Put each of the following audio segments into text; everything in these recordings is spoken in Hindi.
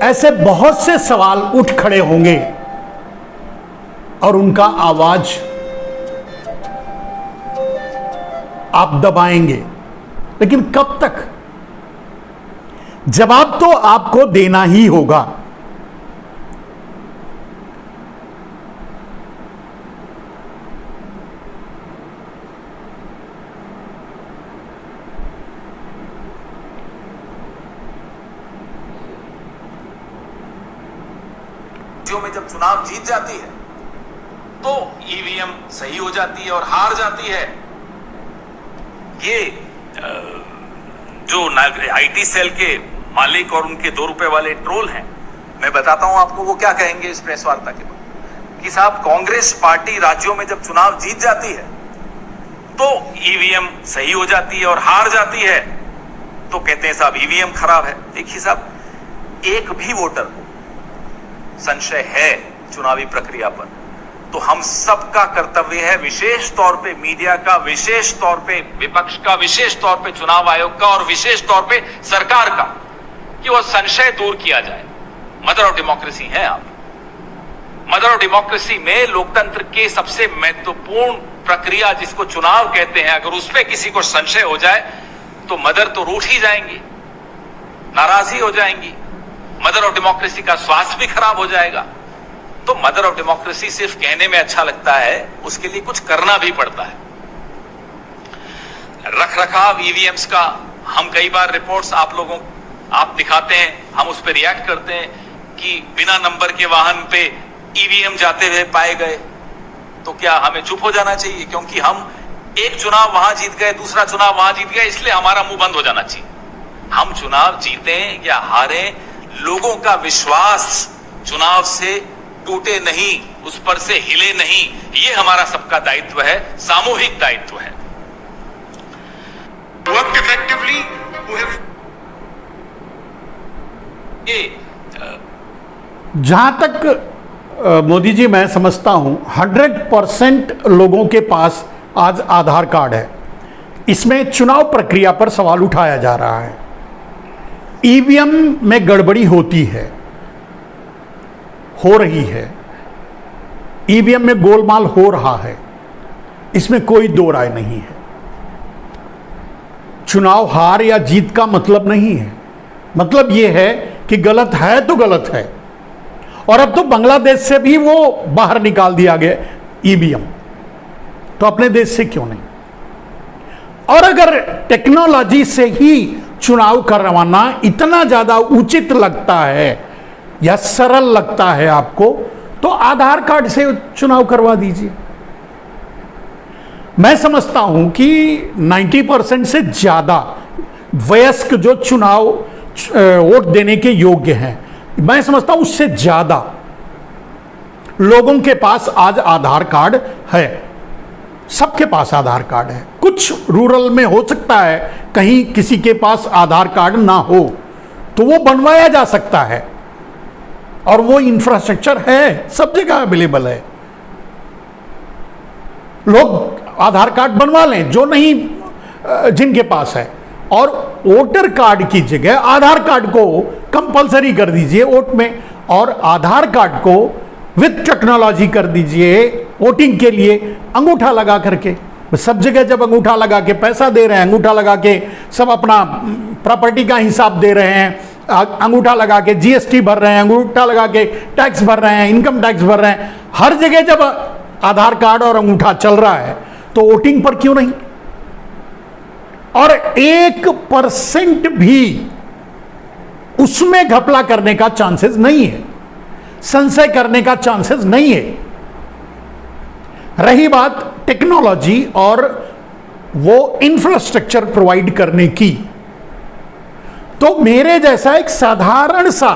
ऐसे बहुत से सवाल उठ खड़े होंगे और उनका आवाज आप दबाएंगे, लेकिन कब तक? जवाब तो आपको देना ही होगा। में जब चुनाव जीत जाती है तो ईवीएम सही हो जाती है और हार जाती है। ये जो आईटी सेल के मालिक और उनके 2 रुपए वाले ट्रोल हैं, मैं बताता हूं आपको वो क्या कहेंगे इस प्रेस वार्ता के बाद कि साहब कांग्रेस पार्टी राज्यों में जब चुनाव जीत जाती है तो ईवीएम सही हो जाती है और हार जाती है, तो कहते हैं साहब ईवीएम खराब है। देखिए साहब, एक भी वोटर को संशय है चुनावी प्रक्रिया पर तो हम सबका कर्तव्य है, विशेष तौर पे मीडिया का, विशेष तौर पे विपक्ष का, विशेष तौर पे चुनाव आयोग का और विशेष तौर पे सरकार का, कि वह संशय दूर किया जाए। मदर ऑफ डेमोक्रेसी है आप। मदर ऑफ डेमोक्रेसी में लोकतंत्र के सबसे महत्वपूर्ण प्रक्रिया जिसको चुनाव कहते हैं, अगर उसमें किसी को संशय हो जाए तो मदर तो रूठ ही जाएंगी, नाराज ही हो जाएंगी, मदर ऑफ डेमोक्रेसी का स्वास्थ्य भी खराब हो जाएगा। तो मदर ऑफ डेमोक्रेसी सिर्फ कहने में अच्छा लगता है, उसके लिए कुछ करना भी पड़ता है। रखरखाव ईवीएम्स का हम कई बार रिपोर्ट्स आप दिखाते हैं, हम उस पर रिएक्ट करते हैं कि बिना नंबर के वाहन पे ईवीएम जाते हुए पाए गए, तो क्या हमें चुप हो जाना चाहिए? क्योंकि हम एक चुनाव वहां जीत गए, दूसरा चुनाव वहां जीत गए, इसलिए हमारा मुंह बंद हो जाना चाहिए? हम चुनाव जीते या हारे, लोगों का विश्वास चुनाव से टूटे नहीं, उस पर से हिले नहीं, ये हमारा सबका दायित्व है, सामूहिक दायित्व है। Worked effectively, who have जहां तक मोदी जी मैं समझता हूं 100% लोगों के पास आज आधार कार्ड है। इसमें चुनाव प्रक्रिया पर सवाल उठाया जा रहा है। ईवीएम में गड़बड़ी होती है, हो रही है, ईवीएम में गोलमाल हो रहा है, इसमें कोई दो राय नहीं है। चुनाव हार या जीत का मतलब नहीं है, मतलब यह है कि गलत है तो गलत है। और अब तो बांग्लादेश से भी वो बाहर निकाल दिया गया ईवीएम, तो अपने देश से क्यों नहीं? और अगर टेक्नोलॉजी से ही चुनाव करवाना इतना ज्यादा उचित लगता है या सरल लगता है आपको, तो आधार कार्ड से चुनाव करवा दीजिए। मैं समझता हूं कि 90% से ज्यादा वयस्क जो चुनाव वोट देने के योग्य हैं, मैं समझता हूं उससे ज्यादा लोगों के पास आज आधार कार्ड है। सबके पास आधार कार्ड है। कुछ रूरल में हो सकता है कहीं किसी के पास आधार कार्ड ना हो, तो वो बनवाया जा सकता है और वो इंफ्रास्ट्रक्चर है, सब जगह अवेलेबल है। लोग आधार कार्ड बनवा लें जो नहीं, जिनके पास है। और वोटर कार्ड की जगह आधार कार्ड को कंपलसरी कर दीजिए वोट में, और आधार कार्ड को विद टेक्नोलॉजी कर दीजिए वोटिंग के लिए, अंगूठा लगा करके। सब जगह जब अंगूठा लगा के पैसा दे रहे हैं, अंगूठा लगा के सब अपना प्रॉपर्टी का हिसाब दे रहे हैं, अंगूठा लगा के जीएसटी भर रहे हैं, अंगूठा लगा के टैक्स भर रहे हैं, इनकम टैक्स भर रहे हैं, हर जगह जब आधार कार्ड और अंगूठा चल रहा है तो वोटिंग पर क्यों नहीं? और 1% भी उसमें घपला करने का चांसेस नहीं है, संशय करने का चांसेस नहीं है। रही बात टेक्नोलॉजी और वो इंफ्रास्ट्रक्चर प्रोवाइड करने की, तो मेरे जैसा एक साधारण सा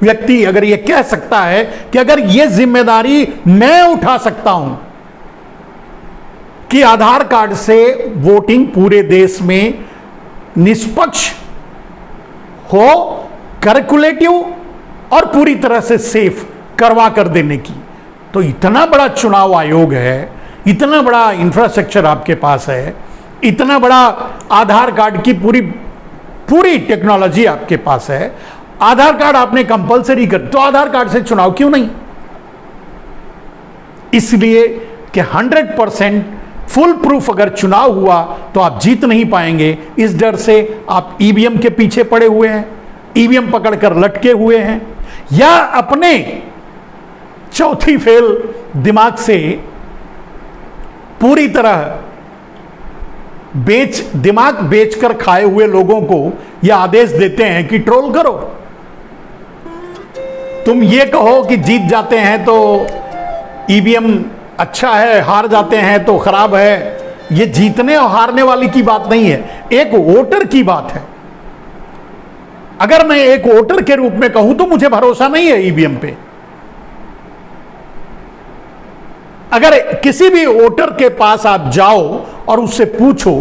व्यक्ति अगर ये कह सकता है कि अगर ये जिम्मेदारी मैं उठा सकता हूं कि आधार कार्ड से वोटिंग पूरे देश में निष्पक्ष हो, कैलकुलेटिव और पूरी तरह से सेफ करवा कर देने की, तो इतना बड़ा चुनाव आयोग है, इतना बड़ा इंफ्रास्ट्रक्चर आपके पास है, इतना बड़ा आधार कार्ड की पूरी पूरी टेक्नोलॉजी आपके पास है, आधार कार्ड आपने कंपलसरी कर, तो आधार कार्ड से चुनाव क्यों नहीं? इसलिए कि 100% फुल प्रूफ अगर चुनाव हुआ तो आप जीत नहीं पाएंगे। इस डर से आप ईवीएम के पीछे पड़े हुए हैं, ईवीएम पकड़कर लटके हुए हैं, या अपने चौथी फेल दिमाग से पूरी तरह दिमाग बेचकर खाए हुए लोगों को यह आदेश देते हैं कि ट्रोल करो। तुम ये कहो कि जीत जाते हैं तो ईवीएम अच्छा है, हार जाते हैं तो खराब है। ये जीतने और हारने वाली की बात नहीं है, एक वोटर की बात है। अगर मैं एक वोटर के रूप में कहूं तो मुझे भरोसा नहीं है ईवीएम पे। अगर किसी भी वोटर के पास आप जाओ और उससे पूछो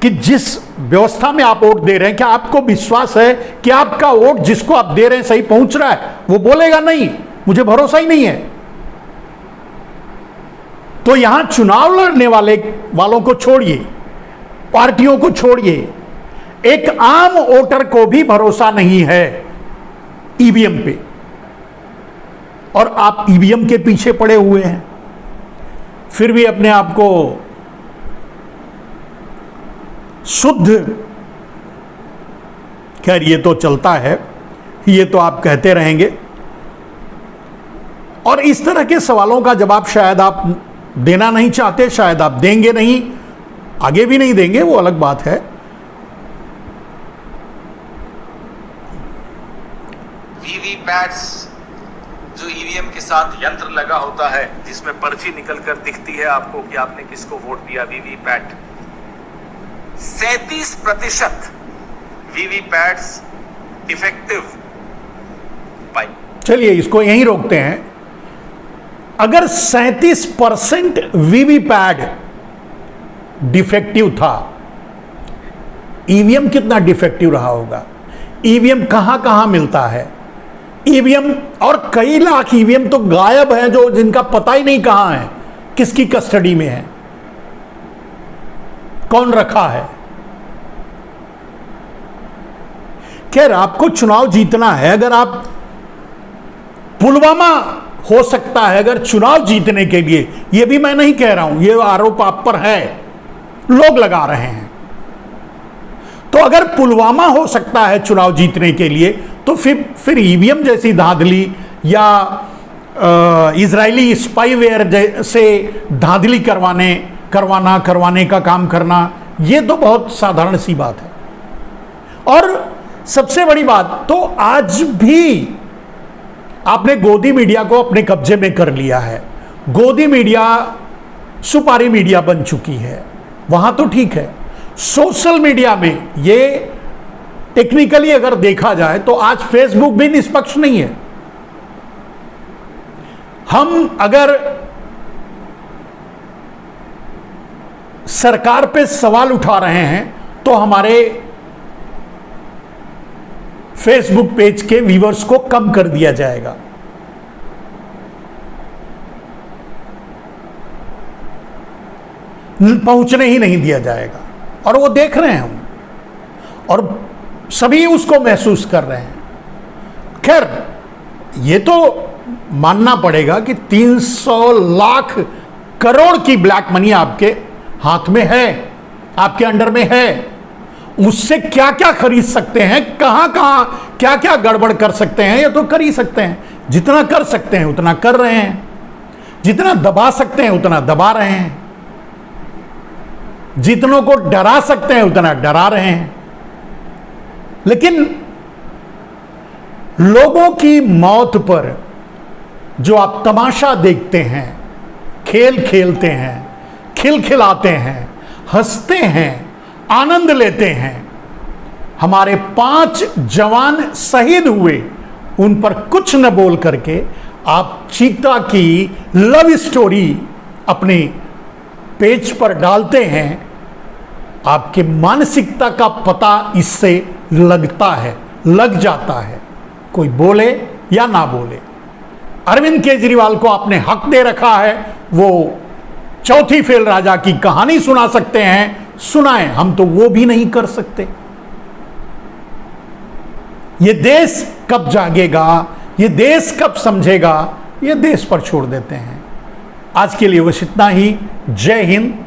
कि जिस व्यवस्था में आप वोट दे रहे हैं, क्या आपको विश्वास है कि आपका वोट जिसको आप दे रहे हैं सही पहुंच रहा है? वो बोलेगा नहीं, मुझे भरोसा ही नहीं है। तो यहां चुनाव लड़ने वालों को छोड़िए, पार्टियों को छोड़िए, एक आम वोटर को भी भरोसा नहीं है ईवीएम पे, और आप ईवीएम के पीछे पड़े हुए हैं। फिर भी अपने आप को शुद्ध, खैर ये तो चलता है, ये तो आप कहते रहेंगे। और इस तरह के सवालों का जवाब शायद आप देना नहीं चाहते, शायद आप देंगे नहीं, आगे भी नहीं देंगे, वो अलग बात है। वीवीपैट्स जो ईवीएम के साथ यंत्र लगा होता है जिसमें पर्ची निकलकर दिखती है आपको कि आपने किसको वोट दिया, वीवीपैट, 37% वीवीपैट्स डिफेक्टिव पाई। चलिए इसको यहीं रोकते हैं। अगर 37% वीवीपैट डिफेक्टिव था, ईवीएम कितना डिफेक्टिव रहा होगा? ईवीएम कहां कहां मिलता है? ईवीएम, और कई लाख ईवीएम तो गायब हैं, जो जिनका पता ही नहीं कहां है, किसकी कस्टडी में है, कौन रखा है। खैर, आपको चुनाव जीतना है। अगर आप पुलवामा हो सकता है अगर चुनाव जीतने के लिए, यह भी मैं नहीं कह रहा हूं, यह आरोप आप पर है, लोग लगा रहे हैं। तो अगर पुलवामा हो सकता है चुनाव जीतने के लिए, तो फिर ईवीएम जैसी धांधली या इजरायली स्पाईवेयर से धांधली करवाने का काम करना, यह तो बहुत साधारण सी बात है। और सबसे बड़ी बात तो आज भी आपने गोदी मीडिया को अपने कब्जे में कर लिया है। गोदी मीडिया सुपारी मीडिया बन चुकी है, वहां तो ठीक है। सोशल मीडिया में ये टेक्निकली अगर देखा जाए तो आज फेसबुक भी निष्पक्ष नहीं है। हम अगर सरकार पे सवाल उठा रहे हैं तो हमारे फेसबुक पेज के व्यूअर्स को कम कर दिया जाएगा। पहुंचने ही नहीं दिया जाएगा, और वो देख रहे हैं हम, और सभी उसको महसूस कर रहे हैं। खैर, ये तो मानना पड़ेगा कि 300 लाख करोड़ की ब्लैक मनी आपके हाथ में है, आपके अंडर में है। उससे क्या क्या खरीद सकते हैं, कहां कहां क्या क्या गड़बड़ कर सकते हैं, ये तो कर ही सकते हैं। जितना कर सकते हैं उतना कर रहे हैं, जितना दबा सकते हैं उतना दबा रहे हैं, जितनों को डरा सकते हैं उतना डरा रहे हैं। लेकिन लोगों की मौत पर जो आप तमाशा देखते हैं, खेल खेलते हैं, खिलखिलाते हैं, हंसते हैं, आनंद लेते हैं, हमारे 5 जवान शहीद हुए, उन पर कुछ न बोल करके आप चीता की लव स्टोरी अपने पेज पर डालते हैं। आपके मानसिकता का पता इससे लगता है, लग जाता है, कोई बोले या ना बोले। अरविंद केजरीवाल को आपने हक दे रखा है, वो चौथी फेल राजा की कहानी सुना सकते हैं, सुनाएं, हम तो वो भी नहीं कर सकते। ये देश कब जागेगा, ये देश कब समझेगा, ये देश पर छोड़ देते हैं। आज के लिए बस इतना ही। जय हिंद,